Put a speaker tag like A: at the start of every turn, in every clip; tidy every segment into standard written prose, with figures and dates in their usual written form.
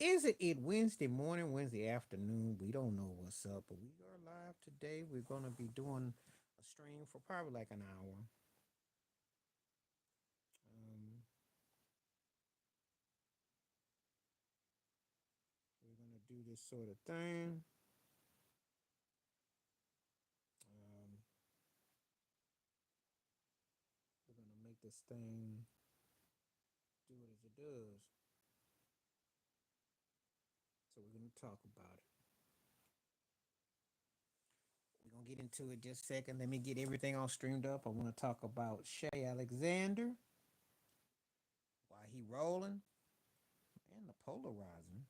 A: Is it Wednesday morning, Wednesday afternoon? We don't know what's up, but we are live today. We're gonna be doing a stream for probably like an hour. Um, we're gonna do this sort of thing. Um, we're gonna make this thing do it as it does. So we're gonna talk about it. We're gonna get into it just a second. Let me get everything all streamed up. I want to talk about Shay Alexander, why he rolling, and the polarizing.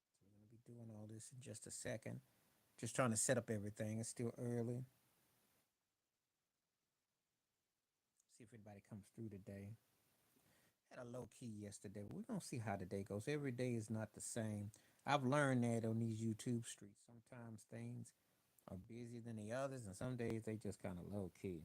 A: So we're gonna be doing all this in just a second. Just trying to set up everything. It's still early. See if anybody comes through today. Had a low key yesterday. We're gonna see how the day goes. Every day is not the same. I've learned that on these YouTube streets. Sometimes things are busier than the others, and some days they just kind of low key.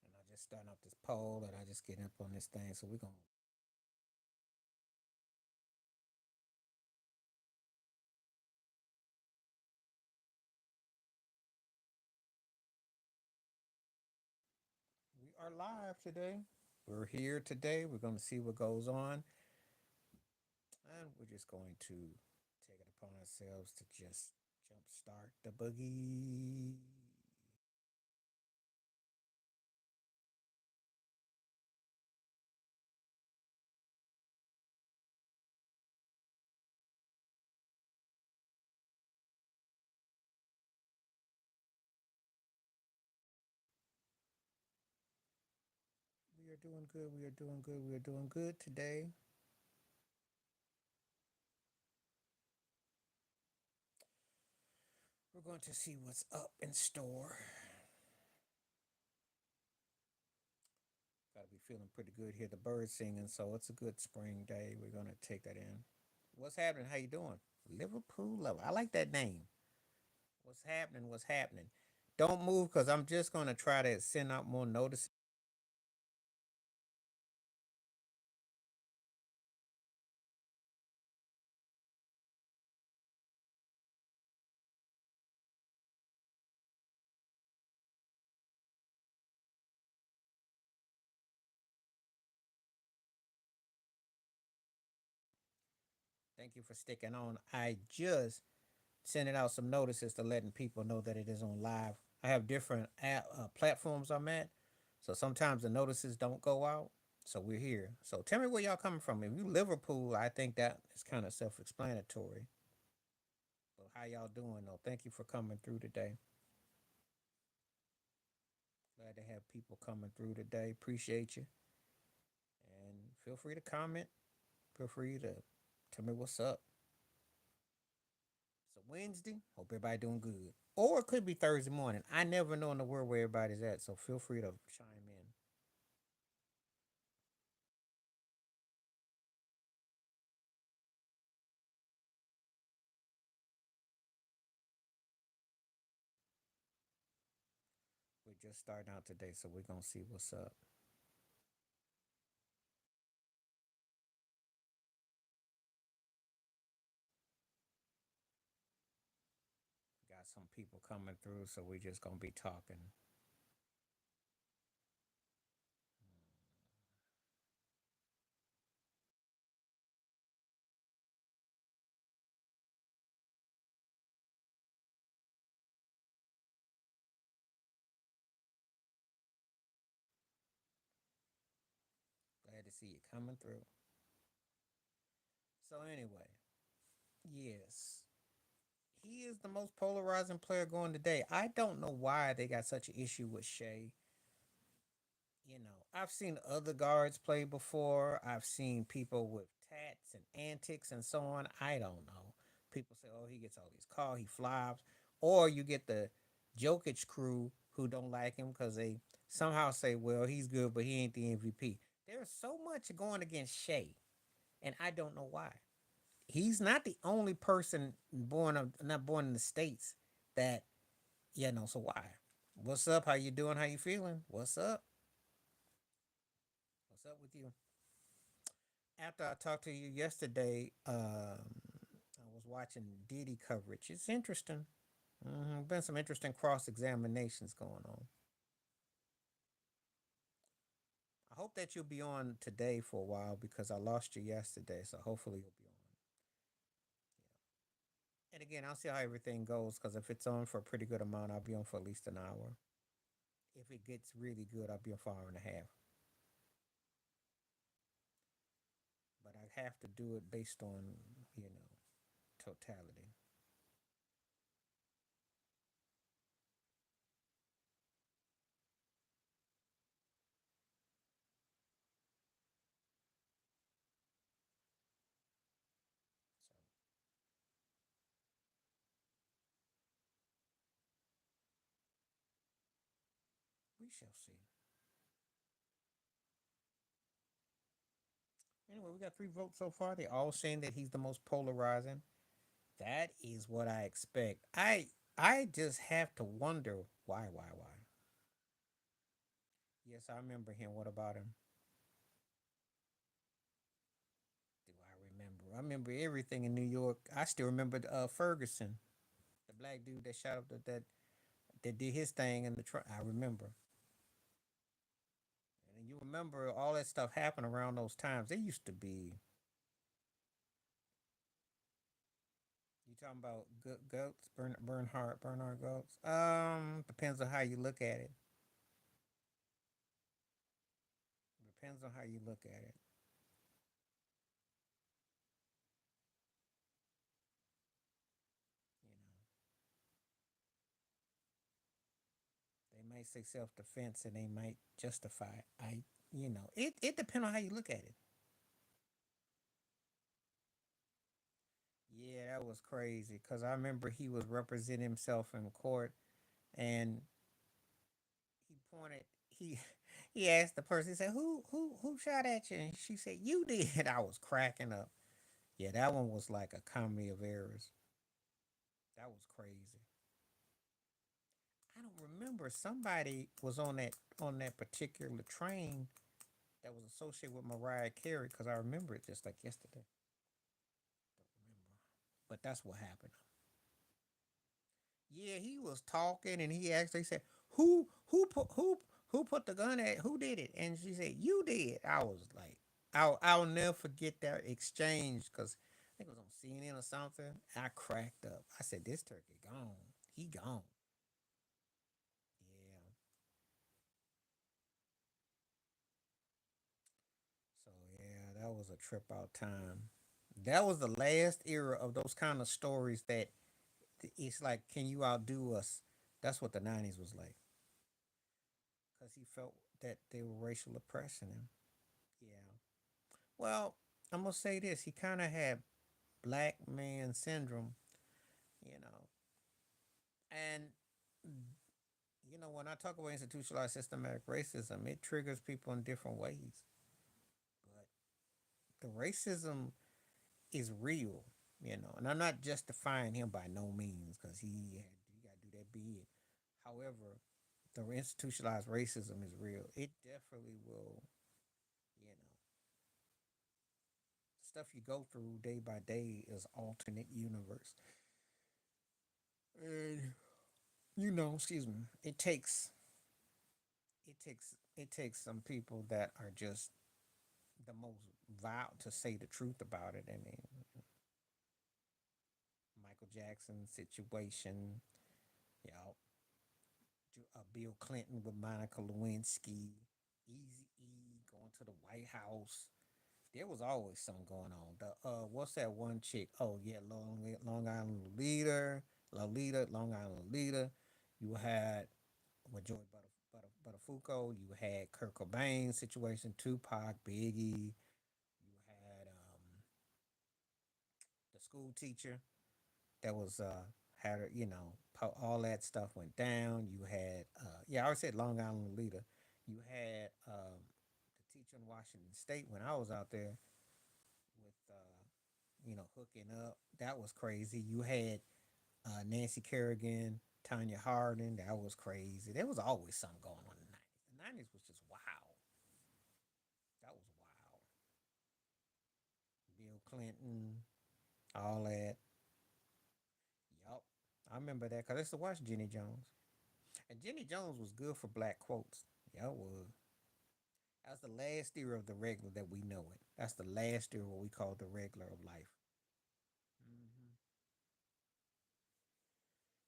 A: And I just starting up this poll, and I just getting up on this thing. So we're gonna. We are live today. We're here today. We're gonna see what goes on, and we're just going to take it upon ourselves to just jumpstart the boogie. We are doing good. We are doing good. We are doing good today. We're going to see what's up in store. Got to be feeling pretty good here. The birds singing, so it's a good spring day. We're gonna take that in. What's happening? How you doing? Liverpool lover. I like that name. What's happening? What's happening? Don't move because I'm just gonna try to send out more notices. Thank you for sticking on. I just sending out some notices to letting people know that it is on live. I have different platforms I'm at, so sometimes the notices don't go out. So we're here. So tell me where y'all coming from. If you Liverpool, I think that is kind of self-explanatory. But how y'all doing though? Thank you for coming through today. Glad to have people coming through today. Appreciate you. And feel free to comment. Feel free to tell me what's up. It's a Wednesday. Hope everybody doing good. Or it could be Thursday morning. I never know in the world where everybody's at, so feel free to chime in. We're just starting out today, so we're gonna see what's up. Got some people coming through, so we're just gonna be talking. Glad to see you coming through. So anyway, yes, he is the most polarizing player going today. I don't know why they got such an issue with Shea. I've seen other guards play before. I've seen people with tats and antics and so on. I don't know. People say, "Oh, he gets all these calls, he flops," or you get the Jokic crew who don't like him because they somehow say, "Well, he's good, but he ain't the MVP." There's so much going against Shea, and I don't know why. He's not the only person not born in the states that So why? What's up? How you doing? How you feeling? What's up? What's up with you? After I talked to you yesterday, I was watching Diddy coverage. It's interesting. Been some interesting cross examinations going on. I hope that you'll be on today for a while because I lost you yesterday. So hopefully you'll be on. And again, I'll see how everything goes because if it's on for a pretty good amount, I'll be on for at least an hour. If it gets really good, I'll be on for an hour and a half. But I have to do it based on, you know, totality. So we shall see. Anyway, we got three votes so far. They're all saying that he's the most polarizing. That is what I expect. I just have to wonder why. Yes, I remember him. What about him? Do I remember? I remember everything in New York. I still remember Ferguson, the black dude that shot up that did his thing in the truck. I remember. And you remember all that stuff happened around those times. They used to be. You talking about goats, Bernhard goats? Depends on how you look at it. Depends on how you look at it. You know, they might say self defense and they might justify it. It depends on how you look at it. Yeah, that was crazy because I remember he was representing himself in court and he pointed he he asked the person, he said, Who shot at you? And she said, You did. I was cracking up. Yeah, that one was like a comedy of errors. That was crazy. I don't remember. Somebody was on that particular train that was associated with Mariah Carey because I remember it just like yesterday. Don't remember, but that's what happened. Yeah, he was talking and he actually said, "Who put the gun at? Who did it?" And she said, "You did." I was like, I'll never forget that exchange because I think it was on CNN or something. I cracked up. I said, "This turkey gone. He gone." Yeah. So yeah, that was a trip out time. That was the last era of those kind of stories that it's like, can you outdo us? That's what the '90s was like, because he felt that they were racial oppressing him. Yeah. Well, I'm gonna say this: he kind of had black man syndrome, you know, and when I talk about institutionalized systematic racism, it triggers people in different ways. But the racism is real, and I'm not justifying him by no means because he got to do that bid. However, the institutionalized racism is real. It definitely will, you know, stuff you go through day by day is alternate universe. And excuse me, it takes some people that are just the most vile to say the truth about it. I mean, Michael Jackson situation, you know, Bill Clinton with Monica Lewinsky, Easy E going to the White House. There was always something going on. The what's that one chick? Oh yeah, Long Island leader, Lolita, Long Island leader. You had with Joy Buttafuoco. You had Kurt Cobain situation, Tupac, Biggie. You had the school teacher that was had her, all that stuff went down. You had yeah, I always said Long Island leader. You had the teacher in Washington State when I was out there with hooking up. That was crazy. You had Nancy Kerrigan, Tanya Harding. That was crazy. There was always something going on in the 90s. The 90s was just wow. That was wow. Bill Clinton, all that. Yup. I remember that because I used to watch Jenny Jones. And Jenny Jones was good for black quotes. Yeah, it was. That's the last era of the regular that we know it. That's the last era what we call the regular of life. Mm-hmm.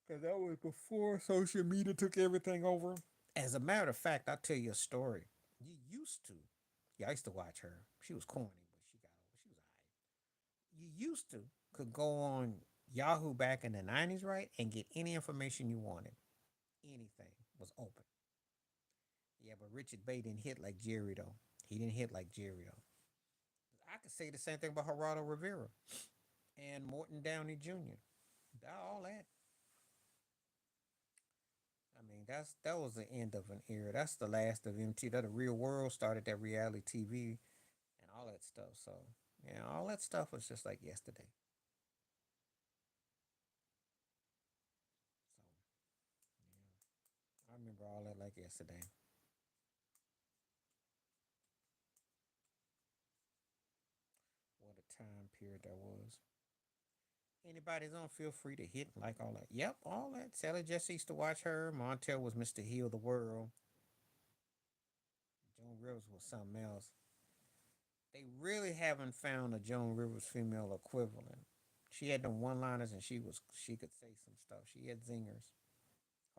A: Because that was before social media took everything over. As a matter of fact, I'll tell you a story. You used to. Yeah, I used to watch her. She was corny, but she got over. She was alright. You used to could go on Yahoo back in the 90s, right, and get any information you wanted. Anything was open. Yeah, but Richard Bay didn't hit like Jerry though. He didn't hit like Jerry though. I could say the same thing about Geraldo Rivera and Morton Downey Jr. All that. I mean, that was the end of an era. That's the last of MT. That the real world started that reality TV and all that stuff. So yeah, all that stuff was just like yesterday. So yeah, I remember all that like yesterday. What a time period that was. Anybody's on, feel free to hit like all that. Yep, all that. Sally Jesse used to watch her. Montel was Mr. Heal the World. Joan Rivers was something else. They really haven't found a Joan Rivers female equivalent. She had them one liners and she could say some stuff. She had zingers.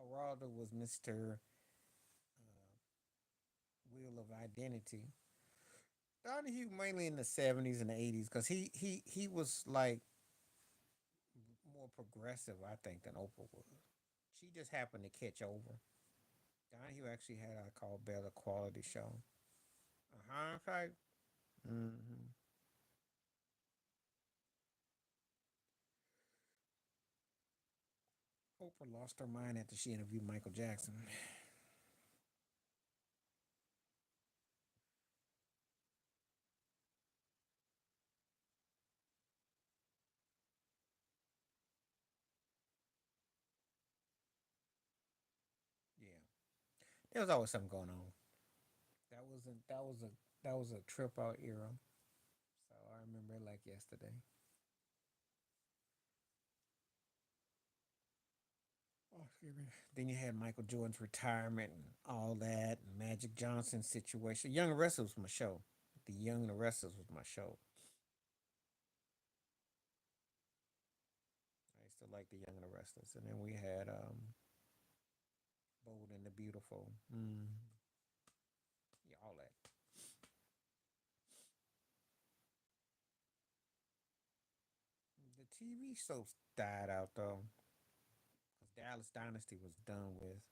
A: Geraldo was Mr. Wheel of Identity. Donahue mainly in the 70s and the 80s because he was like more progressive, I think, than Oprah was. She just happened to catch over. Donahue actually had a called Better Quality Show. Uh huh. Mm-hmm. Oprah lost her mind after she interviewed Michael Jackson. Yeah, there was always something going on. That was a trip out era. So I remember it like yesterday. Oh, excuse me. Then you had Michael Jordan's retirement and all that, and Magic Johnson's situation. Young and Restless was my show. The Young and the Restless was my show. I used to like the Young and the Restless, and then we had Bold and the Beautiful. Yeah, all that. The TV soaps died out though, because Dallas Dynasty was done with.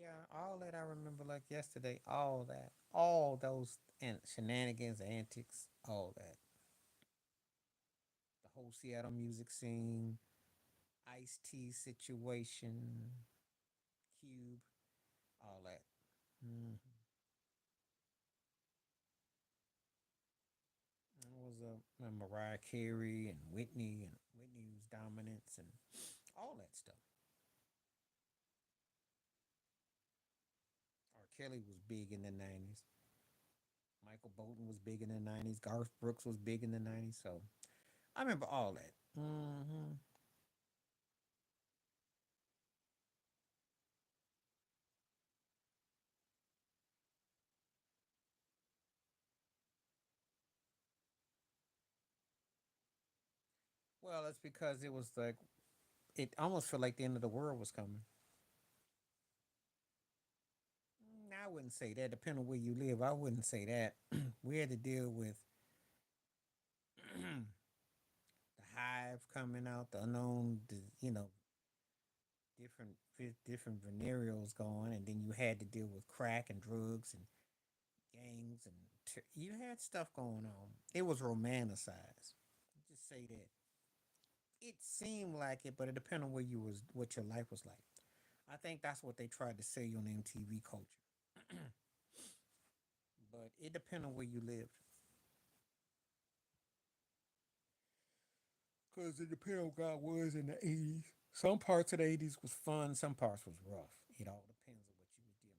A: Yeah, all that I remember like yesterday. All that, all those and shenanigans, antics, all that. The whole Seattle music scene, Ice T situation, Cube, all that. Mm-hmm. It was Mariah Carey and Whitney's dominance and all that stuff. R. Kelly was big in the 90s. Michael Bolton was big in the 90s. Garth Brooks was big in the 90s. So I remember all that. Mm-hmm. Well, that's because it was like, it almost felt like the end of the world was coming. I wouldn't say that. Depending on where you live, I wouldn't say that. We had to deal with the hive coming out, the unknown, different venereals going, and then you had to deal with crack and drugs and gangs, and you had stuff going on. It was romanticized. Just say that it seemed like it, but it depended on where you was, what your life was like. I think that's what they tried to say on MTV culture. But it depended on where you lived, because it depended on God was in the 80s. Some parts of the 80s was fun, some parts was rough. It all depends on what you were dealing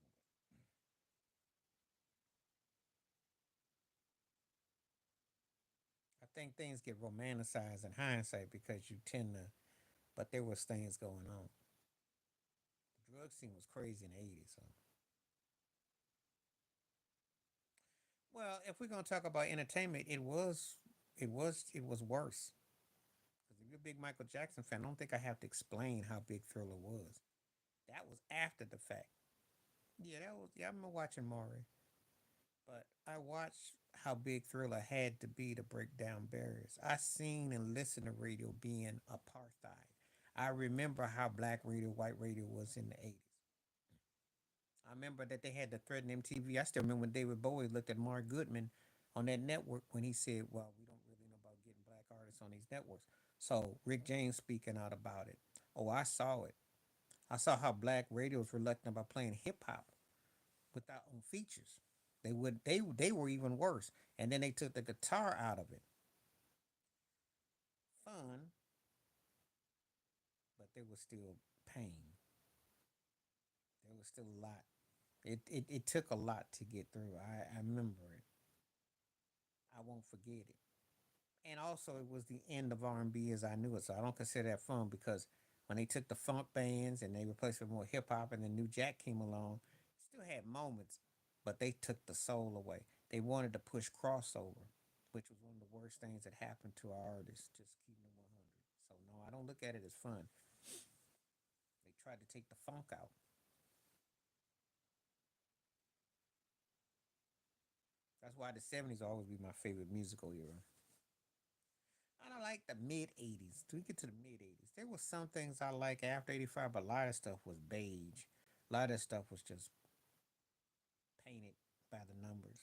A: with. I think things get romanticized in hindsight because you tend to, but there was things going on. The drug scene was crazy in the 80s. So, well, if we're gonna talk about entertainment, it was worse. Because if you're a big Michael Jackson fan, I don't think I have to explain how big Thriller was. That was after the fact. Yeah, that was. Yeah, I remember watching Maury, but I watched how big Thriller had to be to break down barriers. I seen and listened to radio being apartheid. I remember how black radio, white radio was in the 80s. I remember that they had to threaten MTV. I still remember when David Bowie looked at Mark Goodman on that network when he said, "Well, we don't really know about getting black artists on these networks." So Rick James speaking out about it. Oh, I saw it. I saw how black radio was reluctant about playing hip hop without on features. They were even worse. And then they took the guitar out of it. Fun, but there was still pain. There was still a lot. It took a lot to get through. I remember it. I won't forget it. And also, it was the end of R&B as I knew it. So I don't consider that fun because when they took the funk bands and they replaced it with more hip hop, and then New Jack came along, still had moments, but they took the soul away. They wanted to push crossover, which was one of the worst things that happened to our artists. Just keeping it 100. So no, I don't look at it as fun. They tried to take the funk out. That's why the '70s will always be my favorite musical era. I don't like the mid '80s. To get to the mid '80s, there was some things I like after '85, but a lot of stuff was beige. A lot of stuff was just painted by the numbers.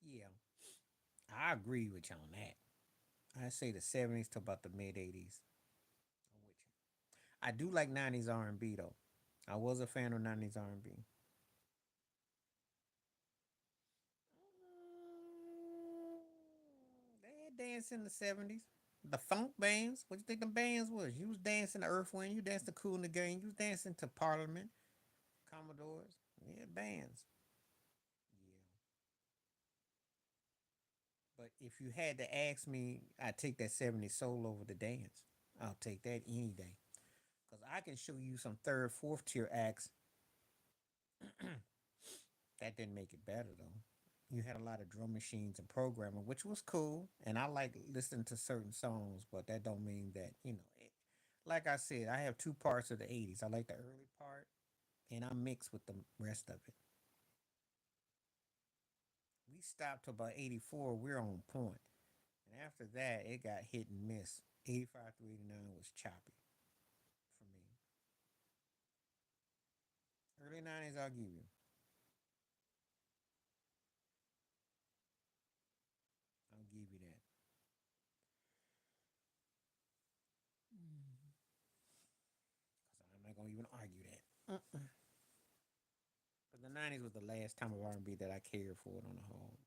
A: Yeah, I agree with you on that. I say the '70s to about the mid '80s. I'm with you. I do like '90s R&B though. I was a fan of '90s R&B. They had dance in the '70s. The funk bands. What you think the bands was? You was dancing to Earth Wind. You danced to Cool in the Game. You was dancing to Parliament, Commodores. Yeah, bands. Yeah. But if you had to ask me, I'd take that '70s soul over the dance. I'll take that any day. Because I can show you some third, fourth tier acts that didn't make it better, though. You had a lot of drum machines and programming, which was cool. And I like listening to certain songs, but that don't mean that, like I said, I have two parts of the '80s. I like the early part, and I mix with the rest of it. We stopped to about '84. We're on point. And after that, it got hit and miss. '85 through '89 was choppy for me. Early '90s, I'll give you. I'll give you that. Because I'm not going to even argue that. But the '90s was the last time of R&B that I cared for it on the whole.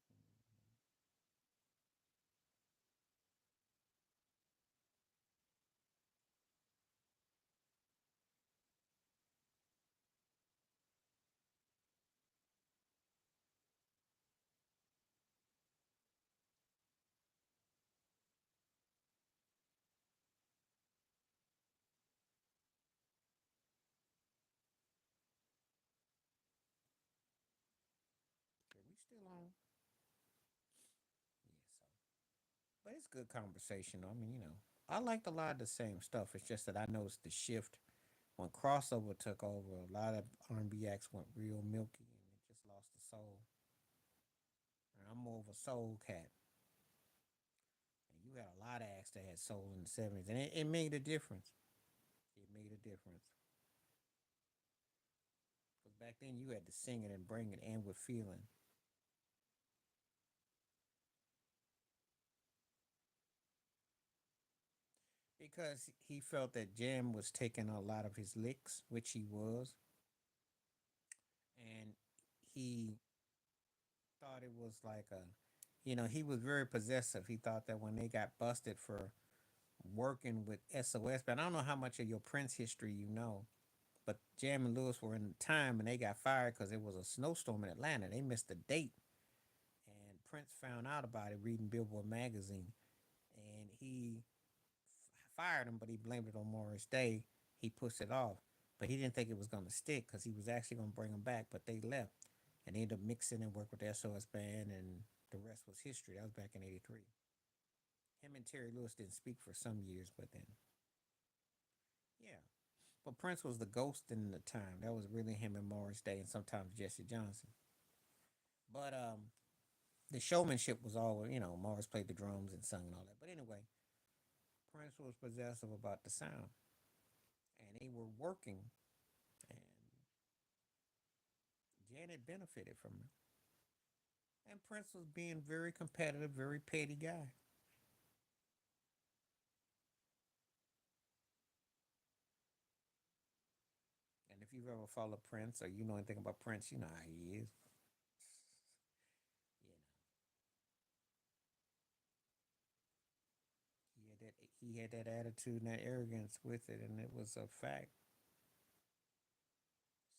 A: Yeah, we still on. Yeah, so. But it's good conversation. I mean, I liked a lot of the same stuff. It's just that I noticed the shift when crossover took over. A lot of R&B acts went real milky, and it just lost the soul. And I'm more of a soul cat. And you had a lot of acts that had soul in the '70s, and it made a difference. It made a difference. Because back then you had to sing it and bring it in with feeling. Because he felt that Jam was taking a lot of his licks, which he was, and he thought it was like a, he was very possessive. He thought that when they got busted for working with SOS, but I don't know how much of your Prince history you know, but Jam and Lewis were in the time and they got fired because it was a snowstorm in Atlanta. They missed the date, and Prince found out about it reading Billboard magazine, and he fired him, but he blamed it on Morris Day. He pushed it off, but he didn't think it was going to stick because he was actually going to bring him back, but they left, and they ended up mixing and worked with the SOS band, and the rest was history. That was back in '83. Him and Terry Lewis didn't speak for some years, but then yeah. But Prince was the ghost in the time. That was really him and Morris Day, and sometimes Jesse Johnson. But the showmanship was all, Morris played the drums and sung and all that. But anyway, Prince was possessive about the sound, and they were working, and Janet benefited from it. And Prince was being very competitive, very petty guy. And if you've ever followed Prince or you know anything about Prince, you know how he is. You know, he had that attitude and that arrogance with it, and it was a fact.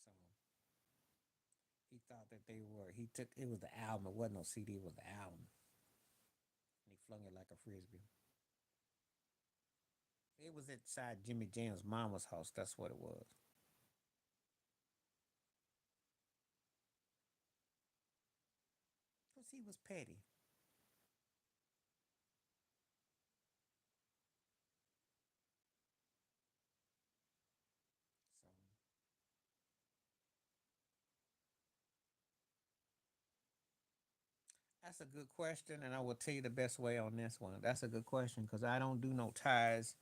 A: So he thought that they were. He took it was the album. It wasn't no CD. It was the album, and he flung it like a frisbee. It was inside Jimmy Jam's mama's house. That's what it was. Cause he was petty. So that's a good question, and I will tell you the best way on this one. That's a good question because I don't do no ties.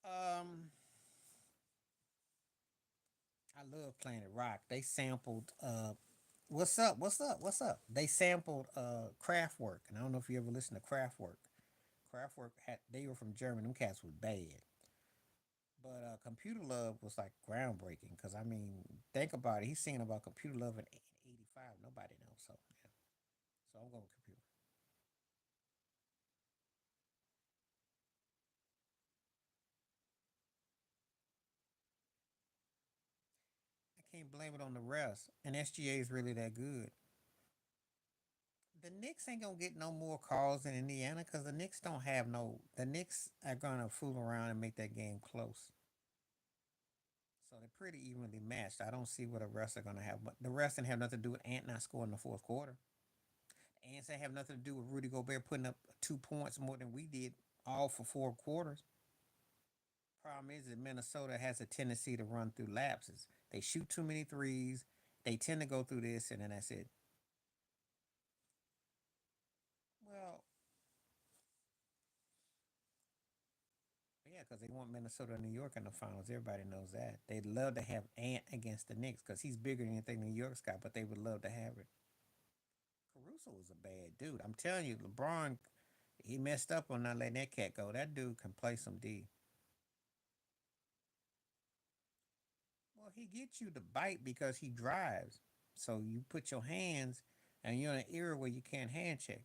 A: Um, I love Planet Rock. They sampled what's up, what's up, what's up? They sampled Kraftwerk, and I don't know if you ever listened to Kraftwerk. Kraftwerk had they were from Germany. Them cats was bad. But Computer Love was like groundbreaking because I mean, think about it. He's singing about Computer Love in '85. Nobody knows. So yeah. So I'm going with Computer. I can't blame it on the rest. And SGA is really that good. The Knicks ain't gonna get no more calls in Indiana because the Knicks don't have no. The Knicks are gonna fool around and make that game close. So they're pretty evenly matched. I don't see what the rest are gonna have. But the rest didn't have nothing to do with Ant not scoring in the fourth quarter. Ants didn't have nothing to do with Rudy Gobert putting up 2 points more than we did all for 4 quarters. Problem is that Minnesota has a tendency to run through lapses. They shoot too many threes. They tend to go through this, and then that's it. Well, yeah, because they want Minnesota and New York in the finals. Everybody knows that. They'd love to have Ant against the Knicks because he's bigger than anything New York's got, but they would love to have it. Caruso was a bad dude. I'm telling you, LeBron, he messed up on not letting that cat go. That dude can play some D. Well, he gets you to bite because he drives. So you put your hands, and you're in an era where you can't hand check.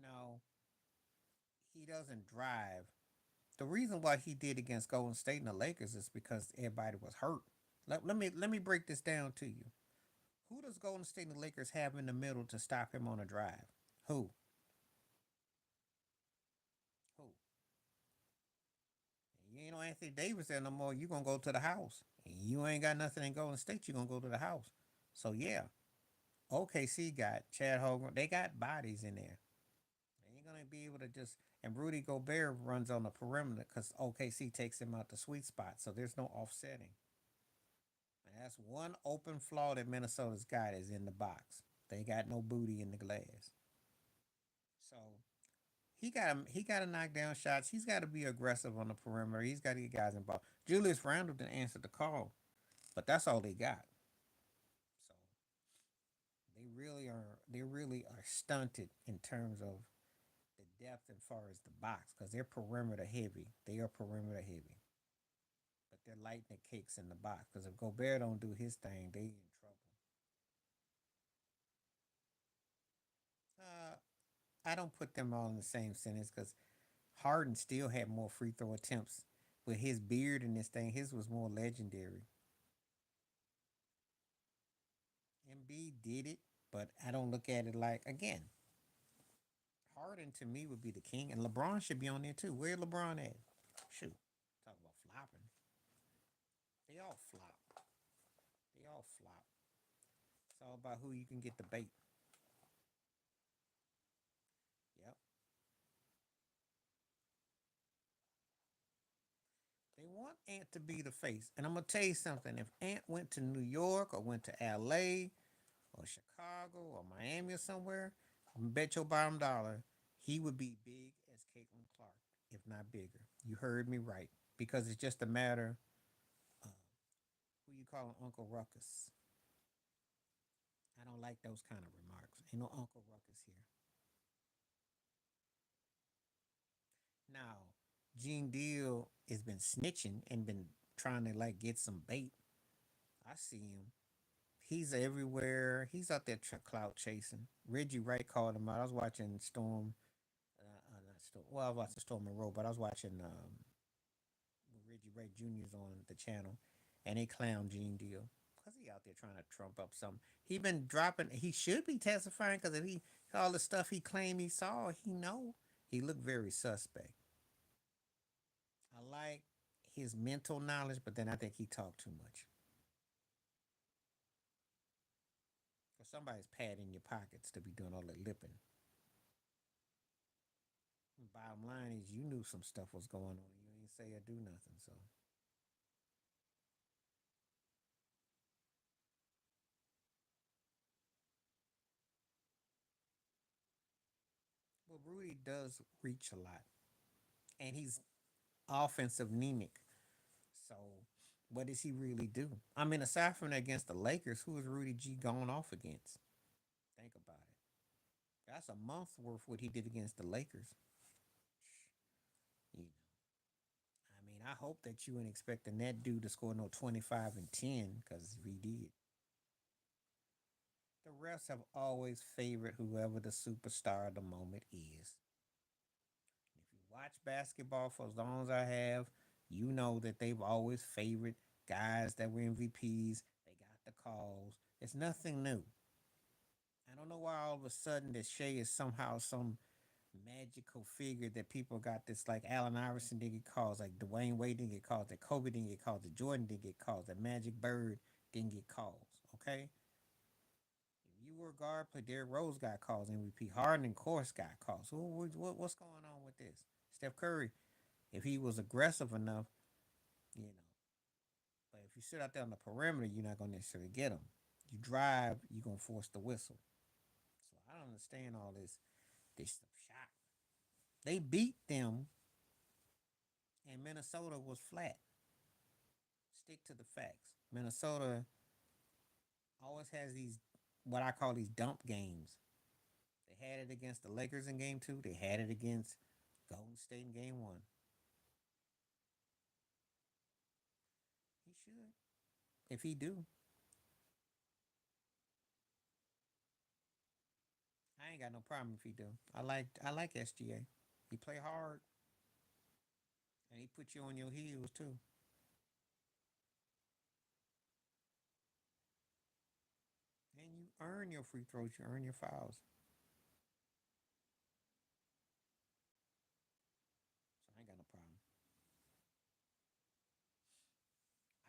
A: No, he doesn't drive. The reason why he did against Golden State and the Lakers is because everybody was hurt. Let me break this down to you. Who does Golden State and the Lakers have in the middle to stop him on a drive? Who? Who? You ain't no Anthony Davis there no more. You gonna go to the house. And you ain't got nothing in Golden State. You gonna go to the house. So yeah, OKC got Chad Hogan. They got bodies in there. They ain't gonna be able to just. And Rudy Gobert runs on the perimeter because OKC takes him out the sweet spot. So there's no offsetting. And That's one open flaw that Minnesota's got is in the box. They got no booty in the glass. So he got to knock down shots. He's got to be aggressive on the perimeter. He's got to get guys involved. Julius Randle didn't answer the call, but that's all they got. So they really are stunted in terms of the depth as far as the box because they're perimeter heavy. They are perimeter heavy, but they're lighting the cakes in the box because if Gobert don't do his thing, they in trouble. Uh, I don't put them all in the same sentence because Harden still had more free throw attempts with his beard and this thing. His was more legendary. Embiid did it, but I don't look at it like again. Harden to me would be the king, and LeBron should be on there too. Where LeBron at? Shoot, talk about flopping. They all flop. They all flop. It's all about who you can get the bait. Yep. They want Ant to be the face, and I'm gonna tell you something. If Ant went to New York or went to L.A. or Chicago or Miami or somewhere, I bet your bottom dollar he would be big as Caitlin Clark, if not bigger. You heard me right. Because it's just a matter of who you calling Uncle Ruckus. I don't like those kind of remarks. Ain't no Uncle Ruckus here. Now, Gene Deal has been snitching and been trying to like get some bait. I see him. He's everywhere. He's out there clout chasing. Reggie Wright called him out. I was watching Storm, not Storm. Well, I was watching Storm and Rowe, but I was watching Reggie Wright Jr.'s on the channel, and they clown Gene Deal because he out there trying to trump up something. He been dropping. He should be testifying because if he all the stuff he claimed he saw, he know he looked very suspect. I like his mental knowledge, but then I think he talked too much. Because somebody's padding your pockets to be doing all that lipping. Bottom line is, you knew some stuff was going on. You didn't say or do nothing. So, well, Rudy does reach a lot, and he's offensive anemic. So, what does he really do? I mean, aside from that against the Lakers, who is Rudy G going off against? Think about it. That's a month worth what he did against the Lakers. You know, I mean, I hope that you ain't expecting that dude to score no 25 and 10 because if he did, the refs have always favored whoever the superstar of the moment is. If you watch basketball for as long as I have, you know that they've always favored guys that were MVPs. They got the calls. It's nothing new. I don't know why all of a sudden that Shea is somehow some magical figure that people got this like Allen Iverson didn't get calls, like Dwayne Wade didn't get calls, that Kobe didn't get calls, that Jordan didn't get calls, that Magic Bird didn't get calls. Okay, if you were a guard player, Derrick Rose got calls, MVP Harden, of course, got calls. So what's going on with this? Steph Curry, if he was aggressive enough, you know, but if you sit out there on the perimeter, you're not gonna necessarily get him. You drive, you're gonna force the whistle. So I don't understand all this shot. They beat them, and Minnesota was flat. Stick to the facts. Minnesota always has these what I call these dump games. They had it against the Lakers in game two. They had it against Golden State in game one. He should. If he do, I ain't got no problem if he do. I like SGA. He play hard and he put you on your heels too. And you earn your free throws, you earn your fouls. So I ain't got no problem.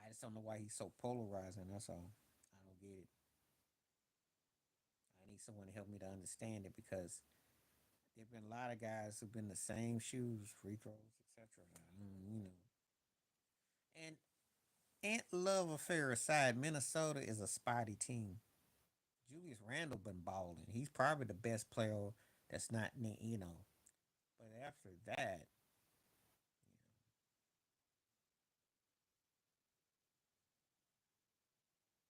A: I just don't know why he's so polarizing. That's all. I don't get it. I need someone to help me to understand it because there've been a lot of guys who've been the same shoes, free throws, etc. You know, and Ant love affair aside, Minnesota is a spotty team. Julius Randle been balling. He's probably the best player that's not, you know. But after that,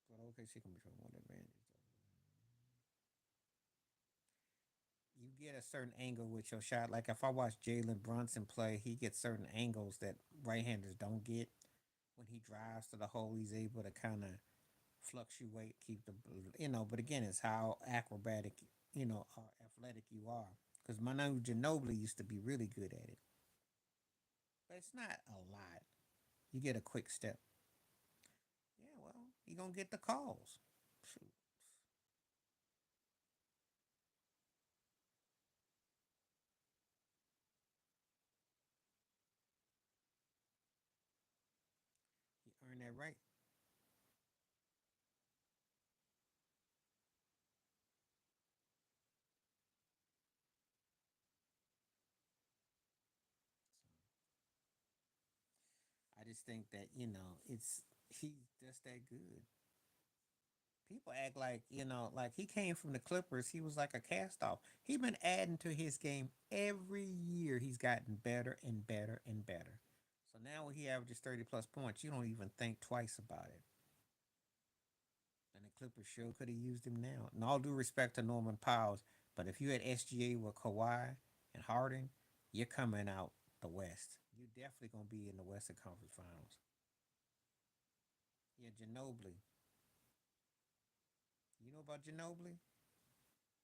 A: but OKC can be showing one advantage. You get a certain angle with your shot. Like if I watch Jalen Brunson play, he gets certain angles that right-handers don't get. When he drives to the hole, he's able to kind of fluctuate, keep the, But again, it's how acrobatic, athletic you are. Because Manu Ginobili used to be really good at it, but it's not a lot. You get a quick step. Yeah, well, you gonna get the calls. Shoot, you earn that right. I just think that it's he's just that good. People act like like he came from the Clippers. He was like a cast off. He's been adding to his game every year. He's gotten better and better and better. So now when he averages 30 plus points, you don't even think twice about it. And the Clippers sure could have used him now. And all due respect to Norman Powell, but if you had SGA with Kawhi and Harden, you're coming out the West. You're definitely gonna be in the Western Conference Finals. Yeah, Ginobili. You know about Ginobili?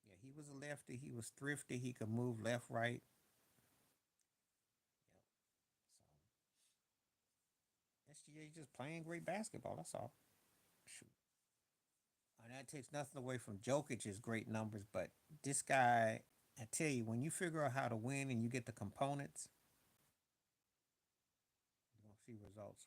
A: Yeah, he was a lefty. He was thrifty. He could move left, right. Yep. So SGA just playing great basketball. That's all. Shoot. And that takes nothing away from Jokic's great numbers, but this guy, I tell you, when you figure out how to win and you get the components, you're gonna see results.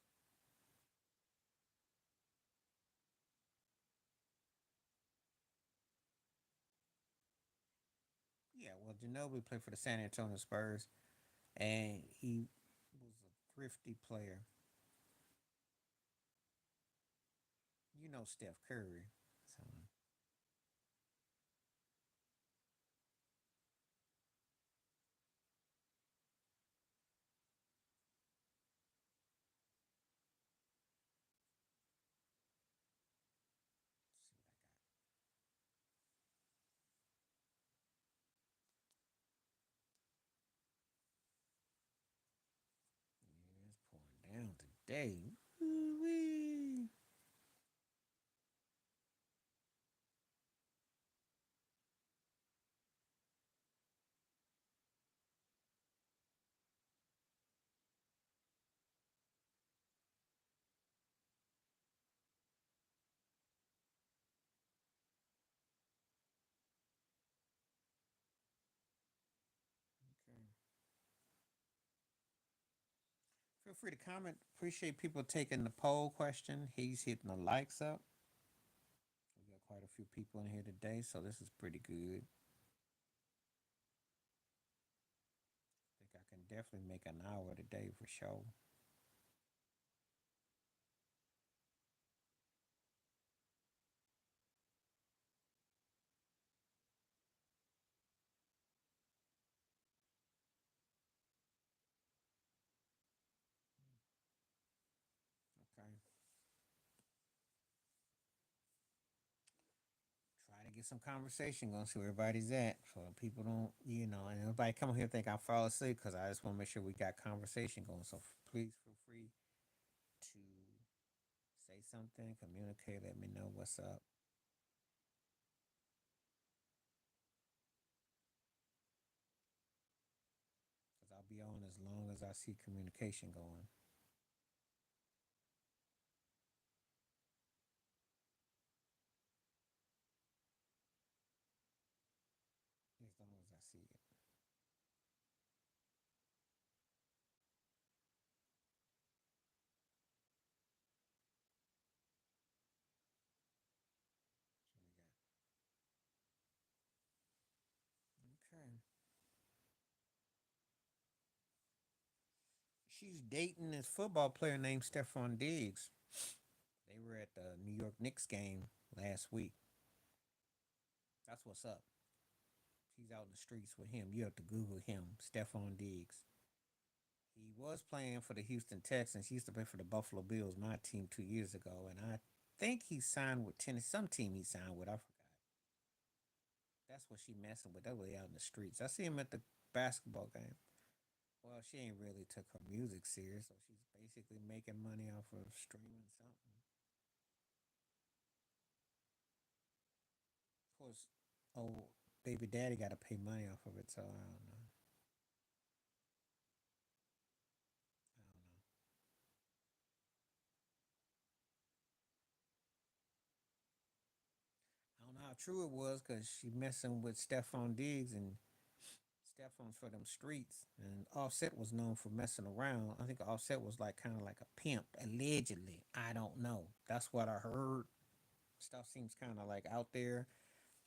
A: Yeah, well, Ginobili played for the San Antonio Spurs, and he was a thrifty player. You know Steph Curry. So yeah, it's pouring down today. Woo-wee. Okay. Feel free to comment. Appreciate people taking the poll question. He's hitting the likes up. We got quite a few people in here today, so this is pretty good. I think I can definitely make an hour today for sure. Okay. Try to get some conversation going, see where everybody's at. So people don't, and everybody come here and think I fall asleep because I just want to make sure we got conversation going. So please feel free to say something, communicate, let me know what's up. Because I'll be on as long as I see communication going. As long as I see it. So we got okay. She's dating this football player named Stephon Diggs. They were at the New York Knicks game last week. That's what's up. He's out in the streets with him. You have to Google him, Stephon Diggs. He was playing for the Houston Texans. He used to play for the Buffalo Bills, my team, 2 years ago. And I think he signed with Tennessee, some team he signed with. I forgot. That's what she messing with. That way out in the streets. I see him at the basketball game. Well, she ain't really took her music serious, so she's basically making money off of streaming something. Of course, oh, baby daddy got to pay money off of it, so I don't know. I don't know. I don't know how true it was because she messing with Stephon Diggs and Stephan's for them streets, and Offset was known for messing around. I think Offset was like kind of like a pimp, allegedly. I don't know. That's what I heard. Stuff seems kind of like out there.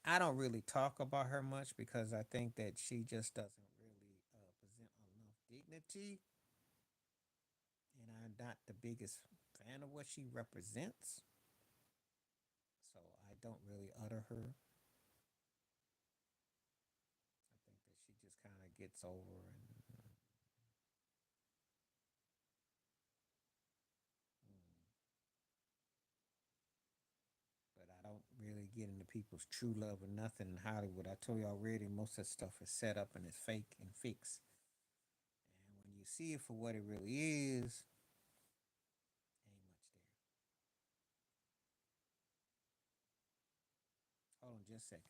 A: I don't really talk about her much because I think that she just doesn't really present enough dignity, and I'm not the biggest fan of what she represents. So I don't really utter her. I think that she just kind of gets over and but I don't really get into people's true love or nothing in Hollywood. I told you already, most of that stuff is set up and it's fake and fixed. And when you see it for what it really is, ain't much there. Hold on just a second.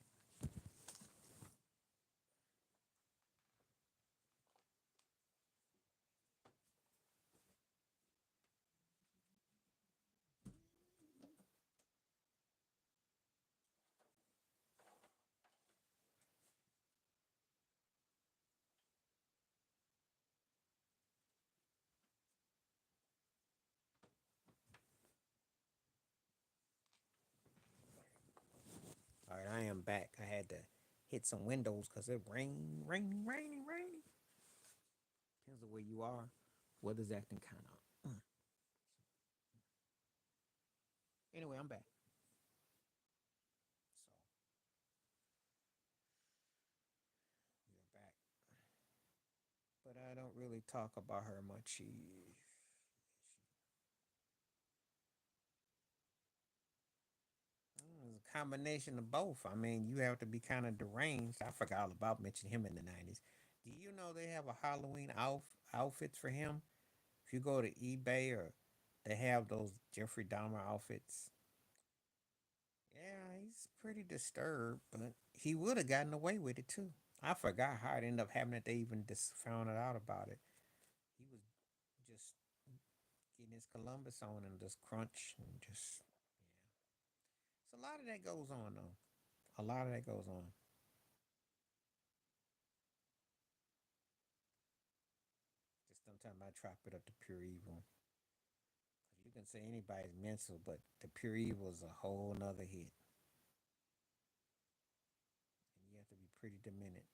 A: All right, I am back. I had to hit some windows because it rainy. Depends on where you are. Weather's acting kind of. Anyway, I'm back. So we're back. But I don't really talk about her much. It's a combination of both. I mean, you have to be kind of deranged. I forgot all about mentioning him in the 90s. Do you know they have a Halloween outfits for him? If you go to eBay or they have those Jeffrey Dahmer outfits. Yeah, he's pretty disturbed, but he would have gotten away with it too. I forgot how it ended up happening that they even just found out about it. He was just getting his Columbus on and just crunch and just yeah. So a lot of that goes on though. A lot of that goes on. Just sometimes I chop it up to pure evil. Cause you can say anybody's mental, but the pure evil is a whole nother hit, and you have to be pretty demented.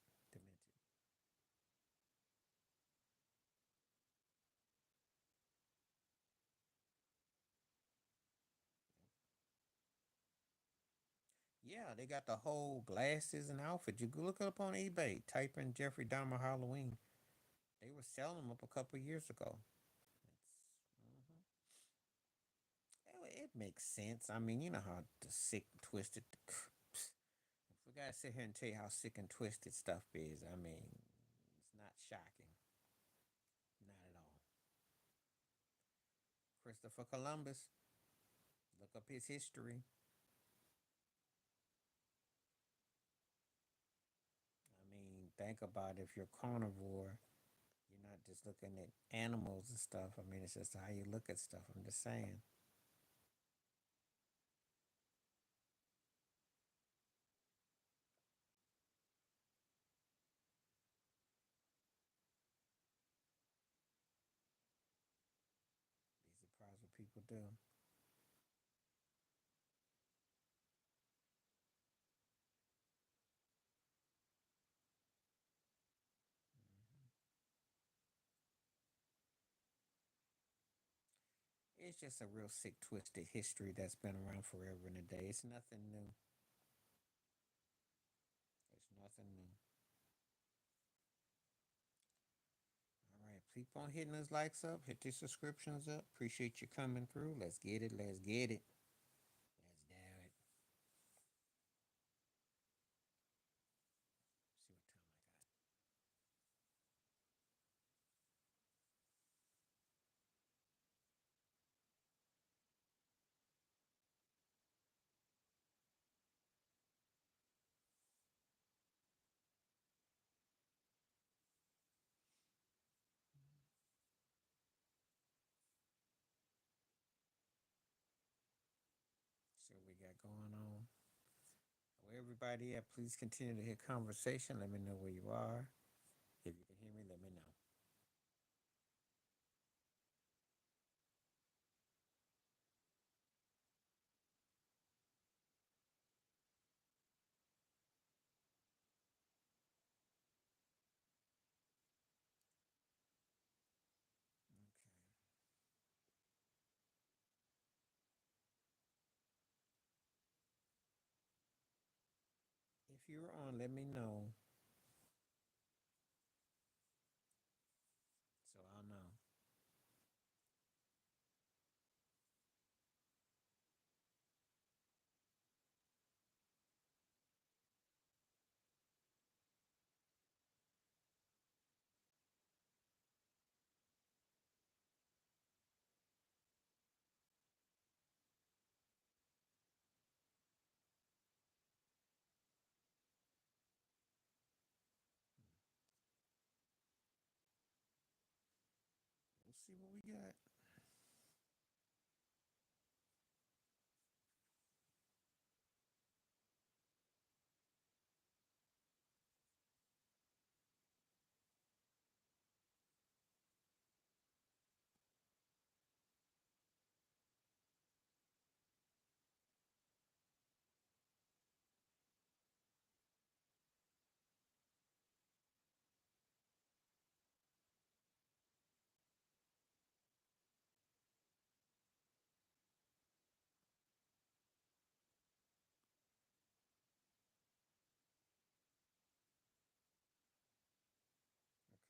A: Yeah, they got the whole glasses and outfit. You can look up on eBay, type in Jeffrey Dahmer Halloween. They were selling them up a couple years ago. Mhm. It makes sense. I mean, you know how the sick, twisted. If we gotta sit here and tell you how sick and twisted stuff is, I mean, it's not shocking. Not at all. Christopher Columbus, look up his history. I mean, think about it. If you're carnivore, you're not just looking at animals and stuff. I mean, it's just how you look at stuff. I'm just saying. Be surprised what people do. It's just a real sick, twisted history that's been around forever and a day. It's nothing new. It's nothing new. All right, keep on hitting those likes up, hit the subscriptions up. Appreciate you coming through. Let's get it. Let's get it. Let's do it. See what time I got. See what we got going on. Where everybody at, please continue to hit conversation. Let me know where you are. If you can hear me, let me know. Okay. If you're on, let me know so I'll know. We'll see what we got.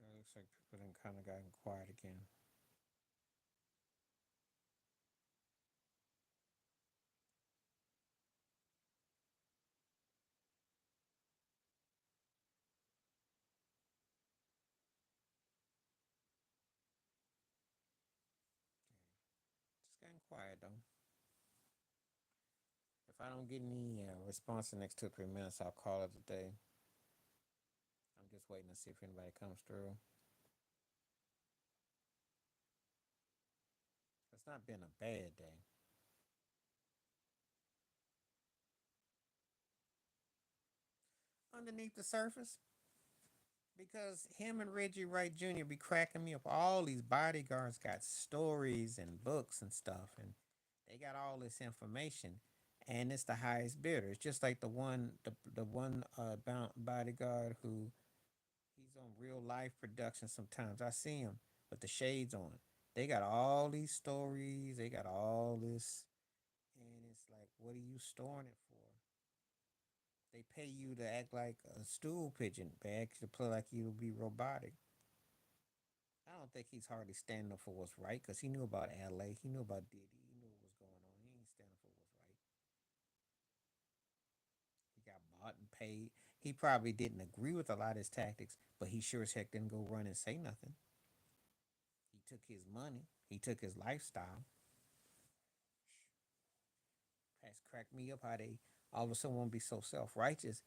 A: Okay, looks like people then kind of gotten quiet again. Just getting quiet though. If I don't get any response in the next 2 or 3 minutes, I'll call it a day. I'm just waiting to see if anybody comes through. It's not been a bad day. Underneath the surface, because him and Reggie Wright Jr. be cracking me up. All these bodyguards got stories and books and stuff, and they got all this information, and it's the highest bidder. It's just like the one bodyguard who he's on real life production. Sometimes I see him with the shades on. They got all these stories. They got all this, and it's like, what are you storing it for? They pay you to act like a stool pigeon. They ask you to play like you'll be robotic. I don't think he's hardly standing up for what's right because he knew about LA. He knew about Diddy. He knew what was going on. He ain't standing for what's right. He got bought and paid. He probably didn't agree with a lot of his tactics, but he sure as heck didn't go run and say nothing. He took his money. He took his lifestyle. Has cracked me up how they all of a sudden want to be so self righteous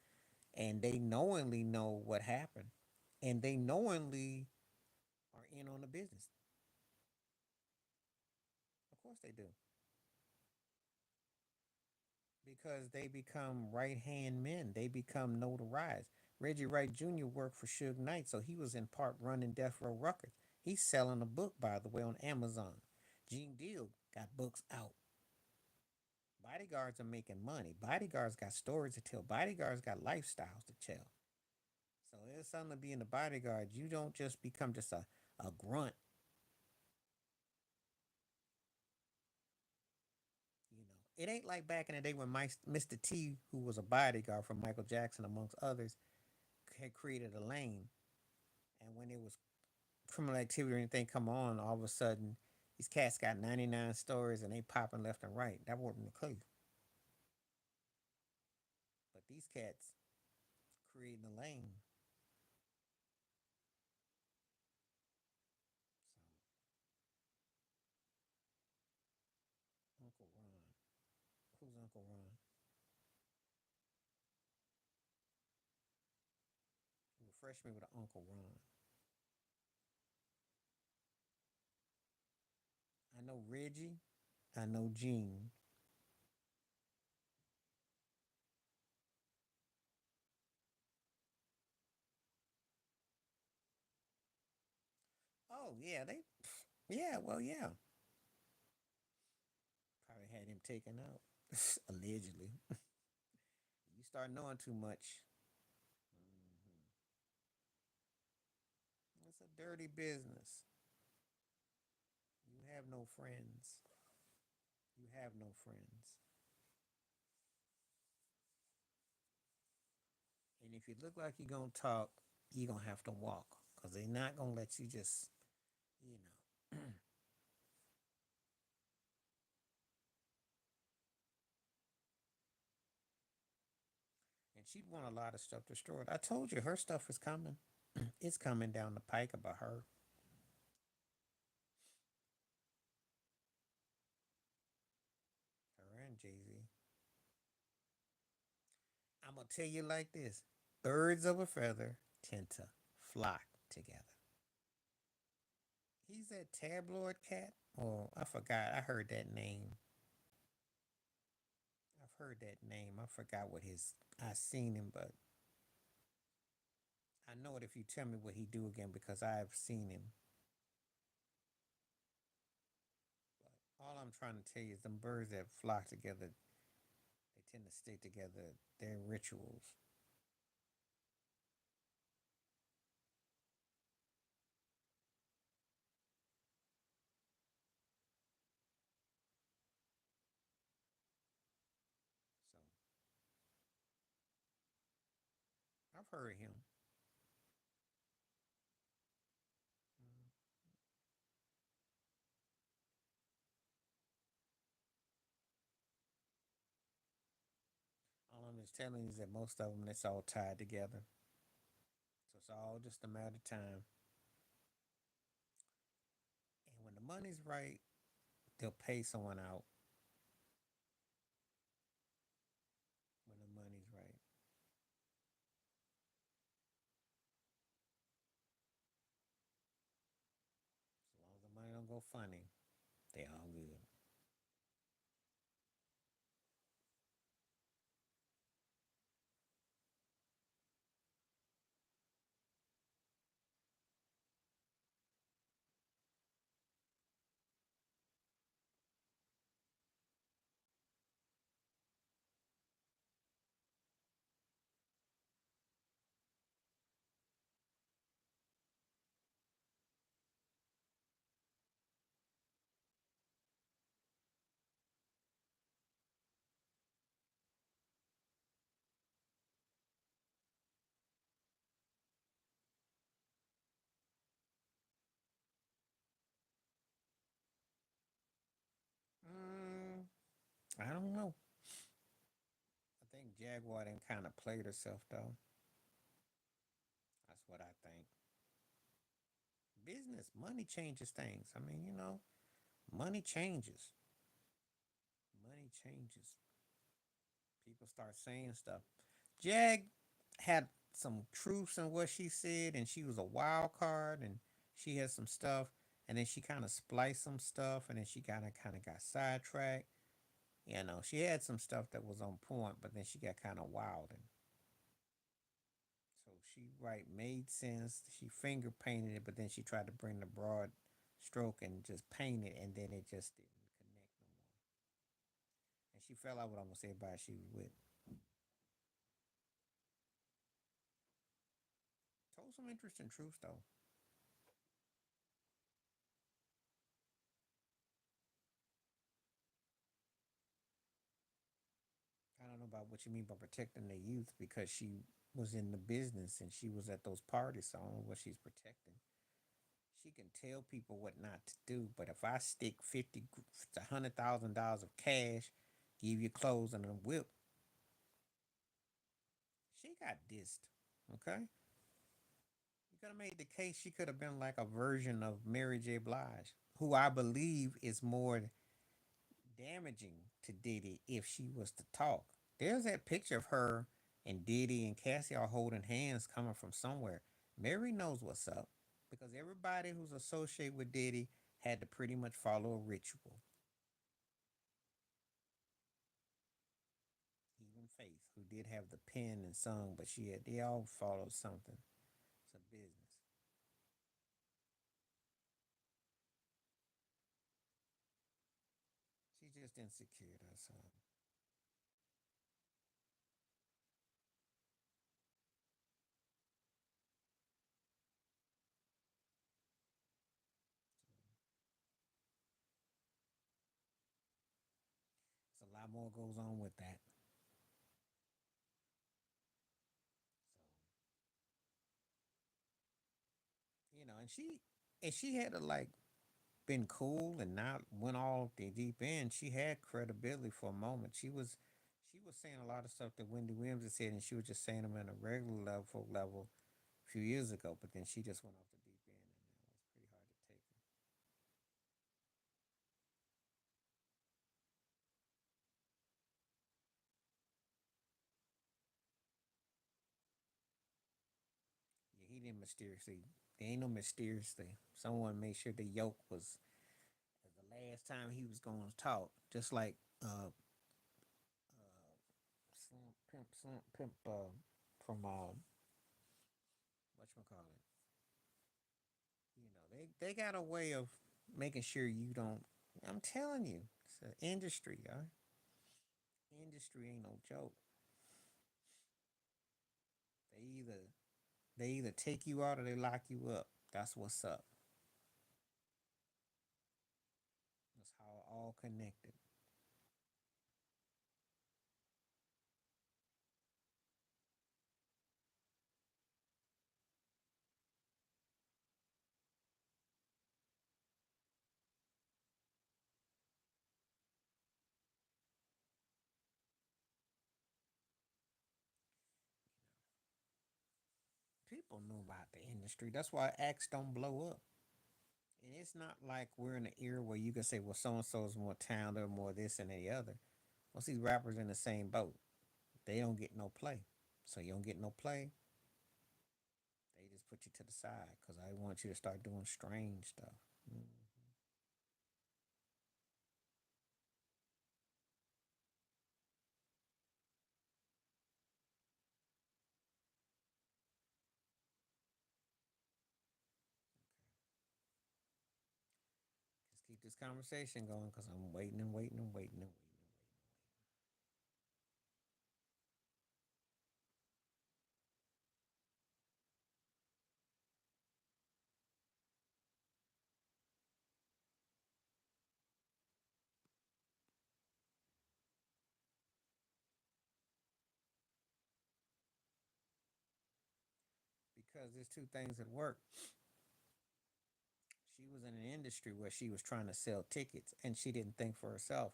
A: and they knowingly know what happened and they knowingly are in on the business. Of course they do. Because they become right hand men. They become notarized. Reggie Wright Jr. worked for Suge Knight, so he was in part running Death Row Records. He's selling a book, by the way, on Amazon. Gene Deal got books out. Bodyguards are making money. Bodyguards got stories to tell. Bodyguards got lifestyles to tell. So it's something to be in the bodyguard. You don't just become just a grunt. It ain't like back in the day when Mr. T, who was a bodyguard for Michael Jackson, amongst others, had created a lane. And when it was criminal activity or anything come on, all of a sudden, these cats got 99 stories and they popping left and right. That wasn't the case. But these cats creating a lane. So, Uncle Ron. Who's Uncle Ron? Refresh me with an Uncle Ron. I know Reggie. I know Gene. Oh yeah, they. Yeah, well, yeah. Probably had him taken out, allegedly. You start knowing too much. Mhm. It's a dirty business. You have no friends. You have no friends. And if you look like you're gonna talk, you're gonna have to walk. Cause they're not gonna let you just, you know. And she'd want a lot of stuff destroyed. I told you her stuff is coming. It's coming down the pike about her. Her and Jay Z. I'm gonna tell you like this: birds of a feather tend to flock together. He's that tabloid cat. Oh, I forgot. I heard that name. I've heard that name. I forgot what his. I seen him, but I know it if you tell me what he do again because I've seen him. But all I'm trying to tell you is them birds that flock together, they tend to stick together. Their rituals. So I've heard him. Mm. All I'm just telling you is that most of them, it's all tied together. So it's all just a matter of time. And when the money's right, they'll pay someone out when the money's right. As long as the money don't go funny, they all good. Mm, I don't know. I think Jaguar then kind of played herself though. That's what I think. Business, money changes things. I mean, money changes. Money changes. People start saying stuff. Jag had some truths in what she said, and she was a wild card, and she had some stuff, and then she kind of spliced some stuff, and then she kind of got sidetracked. She had some stuff that was on point, but then she got kind of wild, and so she right made sense. She finger painted it, but then she tried to bring the broad stroke and just paint it, and then it just didn't connect no more. And she fell out with almost everybody she was with. Told some interesting truths though. about what you mean by protecting the youth because she was in the business and she was at those parties. So I don't know what she's protecting. She can tell people what not to do, but if I stick 50 to $100,000 of cash, give you clothes and a whip, she got dissed. Okay, you could have made the case she could have been like a version of Mary J. Blige, who I believe is more damaging to Diddy if she was to talk. There's that picture of her and Diddy and Cassie are holding hands coming from somewhere. Mary knows what's up because everybody who's associated with Diddy had to pretty much follow a ritual. Even Faith, who did have the pen and sung, but they all followed something. It's a business. She's just insecure. That's all. So a lot more goes on with that. So and she had to like been cool and not went all the deep end. She had credibility for a moment. She was saying a lot of stuff that Wendy Williams had said, and she was just saying them in a regular level a few years ago. But then she just went off the deep end, and it was pretty hard to take her. Yeah, he didn't mysteriously. There ain't no mysteriously. Someone made sure the yoke was the last time he was going to talk. Just like Slim Pimp from what you call it. They got a way of making sure you don't. I'm telling you, it's an industry, y'all. Industry ain't no joke. They either they either take you out or they lock you up. That's what's up. That's how it all connected. People know about the industry. That's why acts don't blow up. And it's not like we're in an era where you can say, well, so and so is more talented, more this and the other. Most of these rappers in the same boat. They don't get no play. So you don't get no play. They just put you to the side because I want you to start doing strange stuff. Mm. Just keep this conversation going because I'm waiting and waiting and waiting and waiting. Because there's two things at work. She was in an industry where she was trying to sell tickets and she didn't think for herself.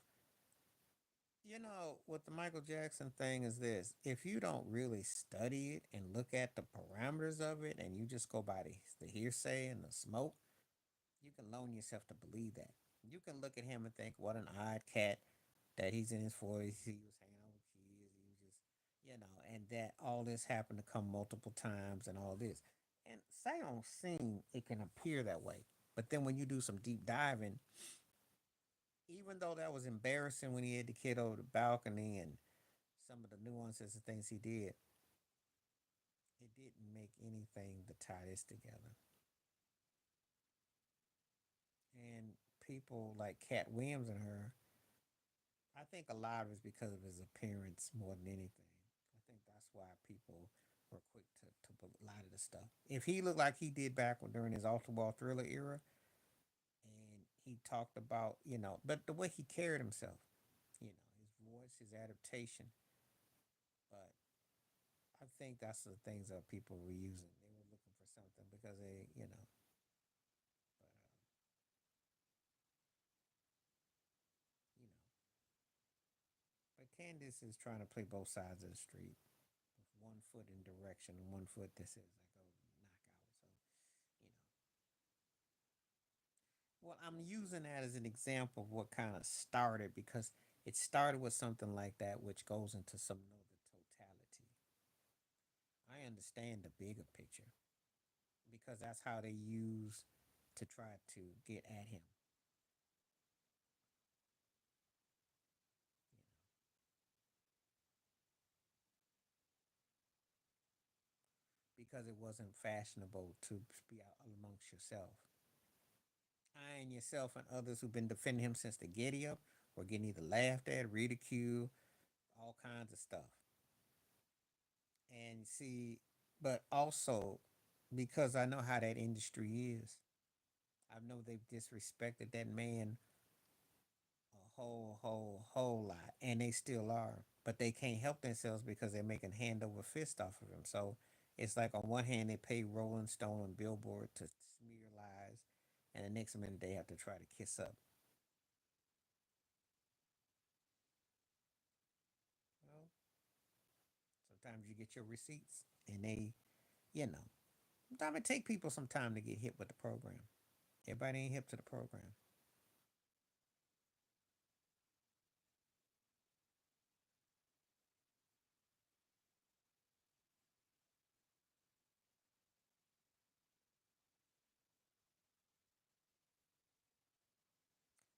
A: What the Michael Jackson thing is this: if you don't really study it and look at the parameters of it and you just go by the hearsay and the smoke, you can loan yourself to believe that. You can look at him and think, what an odd cat that he's in his 40s, he was hanging out with kids, he was just, and that all this happened to come multiple times and all this. And say on scene, it can appear that way. But then when you do some deep diving, even though that was embarrassing when he had the kid over the balcony and some of the nuances and things he did, it didn't make anything to tie this together. And people like Cat Williams and her, I think a lot of it's because of his appearance more than anything. I think that's why people were quick to a lot of the stuff. If he looked like he did back during his Alter Ball Thriller era, and he talked about, but the way he carried himself, his voice, his adaptation, But I think that's the things that people were using. They were looking for something because they, but you know, but Candace is trying to play both sides of the street with one foot in direction and one foot that says I go knock out. So you know, well, I'm using that as an example of what kind of started because it started with something like that, which goes into some of the totality. I understand the bigger picture because that's how they use to try to get at him. You know, because it wasn't fashionable to be out amongst yourself. I and yourself and others who've been defending him since the get up were getting either laughed at, ridiculed, all kinds of stuff. And see, but also because I know how that industry is, I know they've disrespected that man a whole lot, and they still are. But they can't help themselves because they're making hand over fist off of him. So it's like on one hand they pay Rolling Stone and Billboard to smear lies, and the next minute they have to try to kiss up. Well, sometimes you get your receipts, and they, you know, sometimes it take people some time to get hip with the program. Everybody ain't hip to the program.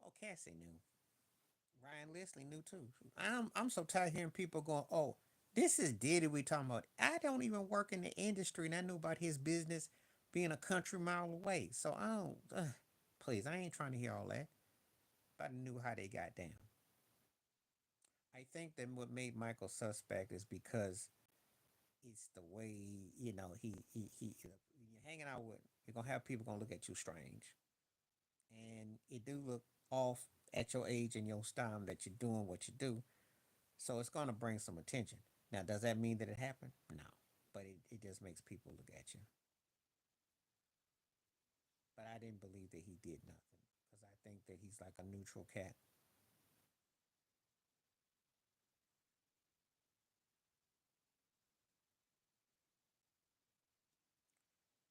A: Oh, Cassie knew. Ryan Leslie knew too. I'm so tired of hearing people going, "Oh, this is Diddy we talking about." I don't even work in the industry, and I knew about his business being a country mile away. So I don't. Please, I ain't trying to hear all that. But I knew how they got down. I think that what made Michael suspect is because it's the way he when you're hanging out with, you're gonna have people gonna look at you strange, and it do look off at your age and your style that you're doing what you do. So it's gonna bring some attention. Now, does that mean that it happened? No, but it just makes people look at you. But I didn't believe that he did nothing because I think that he's like a neutral cat.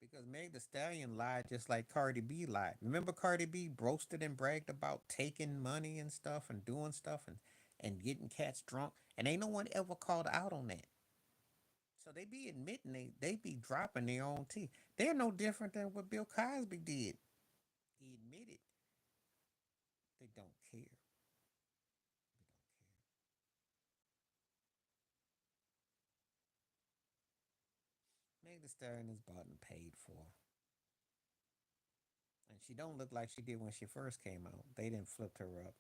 A: Because Meg the Stallion lied just like Cardi B lied. Remember Cardi B boasted and bragged about taking money and stuff and doing stuff and getting cats drunk, and ain't no one ever called out on that. So they be admitting they be dropping their own tea. They're no different than what Bill Cosby did. He admitted they don't care. They don't care. Meg the Stallion is bought and paid for, and she don't look like she did when she first came out. They didn't flip her up.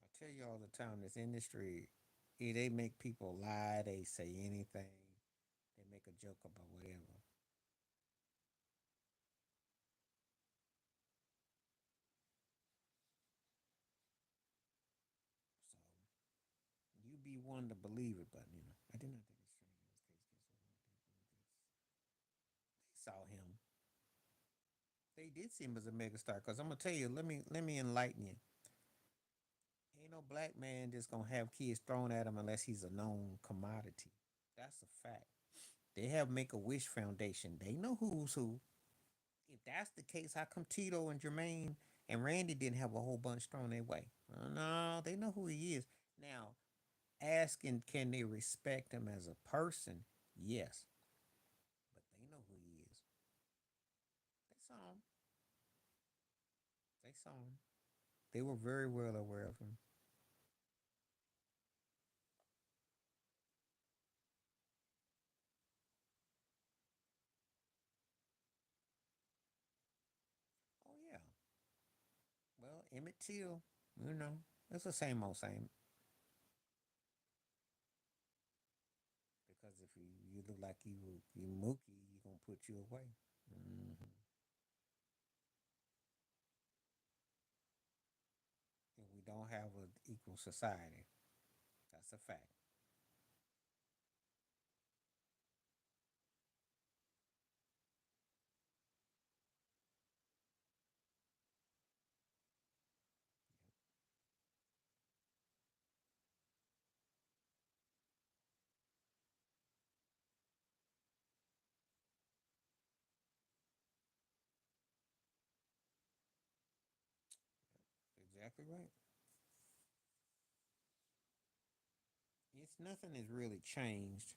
A: I tell you all the time, this industry, they make people lie. They say anything. They make a joke about whatever. So you be one to believe it, but I did not think it's strange in this case. Guess what? They saw him. They did see him as a megastar. Cause I'm gonna tell you, let me enlighten you. Ain't no black man just gonna have kids thrown at him unless he's a known commodity. That's a fact. They have Make a Wish Foundation. They know who's who. If that's the case, how come Tito and Jermaine and Randy didn't have a whole bunch thrown their way? No, they know who he is. Now, asking can they respect him as a person? Yes, but they know who he is. They saw him. They saw him. They were very well aware of him. Oh yeah. Well, Emmett Till, it's the same old same. Because if you look like you Mookie, you gonna put you away. hmm And we don't have an equal society. That's a fact. Exactly right. It's nothing has really changed,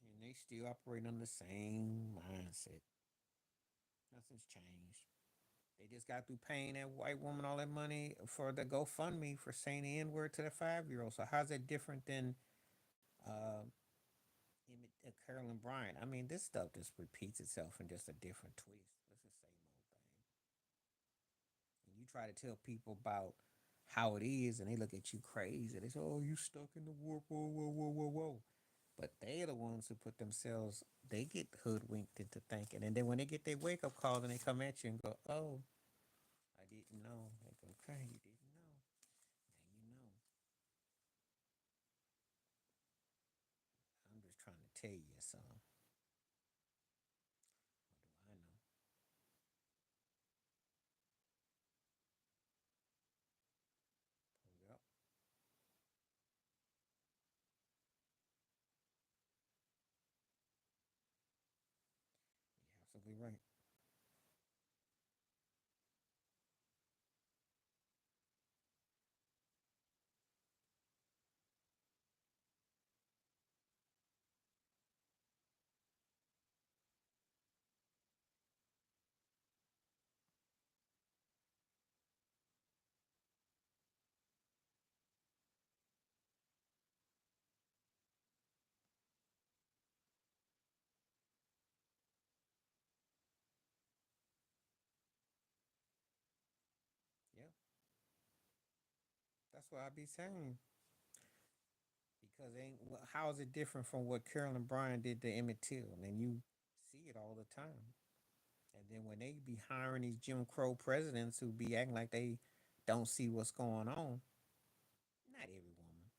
A: and they still operate on the same mindset. Nothing's changed. They just got through paying that white woman all that money for the GoFundMe for saying the N word to the 5-year old. So how's that different than uh, Carolyn Bryant? I mean, this stuff just repeats itself in just a different twist. It's the same old thing. And you try to tell people about how it is, and they look at you crazy. They say, "Oh, you stuck in the warp." Whoa, whoa, whoa, whoa, whoa. But they're the ones who put themselves. They get hoodwinked into thinking, and then when they get their wake up call, and they come at you and go, "Oh, I didn't know." They go, "Okay, you didn't know. Now you know." I'm just trying to tell you something. What do I know? Yep, you're absolutely right. Yeah, that's what I be saying. Because ain't how is it different from what Carolyn Bryan did to Emmett Till? And you see it all the time. And then when they be hiring these Jim Crow presidents who be acting like they don't see what's going on, not every woman,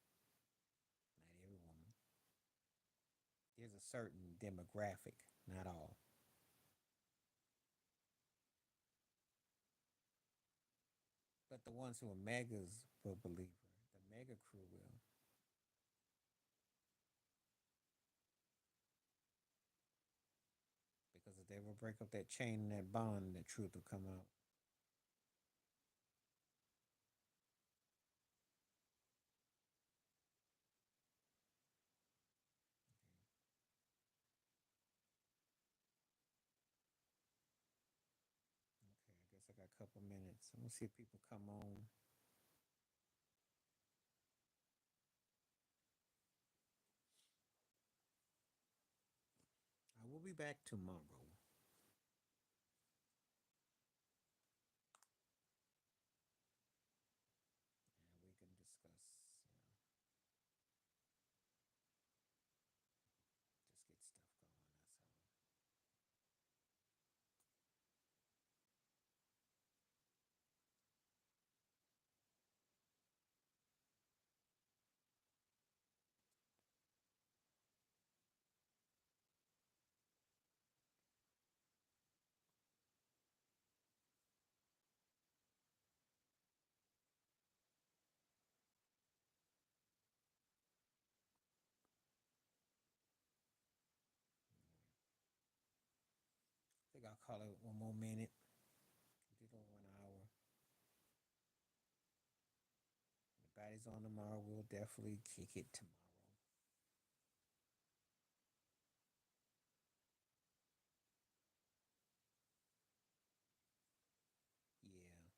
A: not every woman. There's a certain demographic, not all. But the ones who are megas will believe her. The mega crew will. Because if they ever break up that chain and that bond, the truth will come out. Okay, I guess I got a couple minutes. I'm gonna see if people come on. I will be back tomorrow. And we can discuss, just get stuff going. That's all. I think I'll call it one more minute. We did over an hour. Everybody's on tomorrow. We'll definitely kick it tomorrow. Yeah.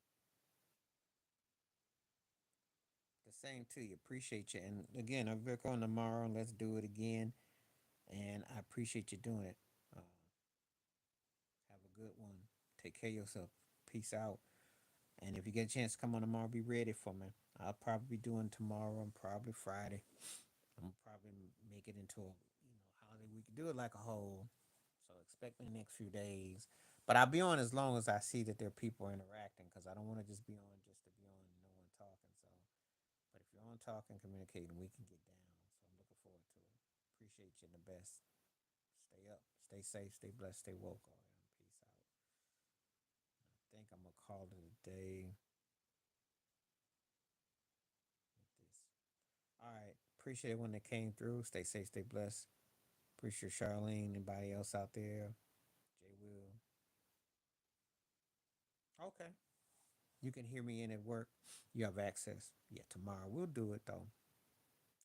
A: The same to you. Appreciate you. And again, I'm back on tomorrow. Let's do it again. And I appreciate you doing it. Uh, have a good one. Take care of yourself. Peace out. And if you get a chance to come on tomorrow, be ready for me. I'll probably be doing tomorrow and probably Friday. I'm gonna probably make it into a holiday. We could do it like a whole. So expect me the next few days. But I'll be on as long as I see that there are people interacting because I don't want to just be on just to be on and no one talking. So, but if you're on talking, communicating, we can get down. So I'm looking forward to it. Appreciate you in the best. Stay up, stay safe, stay blessed, stay woke. All right, peace out. I think I'm gonna call it a day with this. All right, appreciate everyone that came through. Stay safe, stay blessed. Appreciate Charlene, anybody else out there. Jay Will. Okay. You can hear me in at work. You have access. Yeah, tomorrow we'll do it though.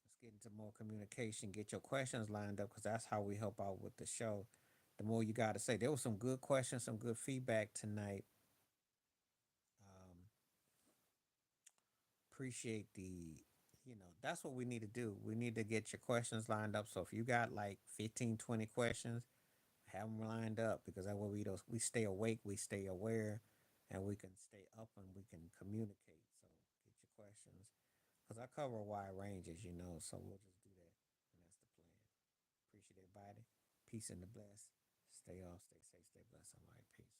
A: Let's get into more communication. Get your questions lined up because that's how we help out with the show. The more you got to say, there was some good questions, some good feedback tonight. Um, appreciate that's what we need to do. We need to get your questions lined up. So if you got like 15, 20 questions, have them lined up because that way we stay awake, we stay aware, and we can stay up and we can communicate. So get your questions because I cover a wide ranges. So we'll just do that, and that's the plan. Appreciate everybody. Peace and the bless. Stay off, stay safe, stay blessed. All right, peace.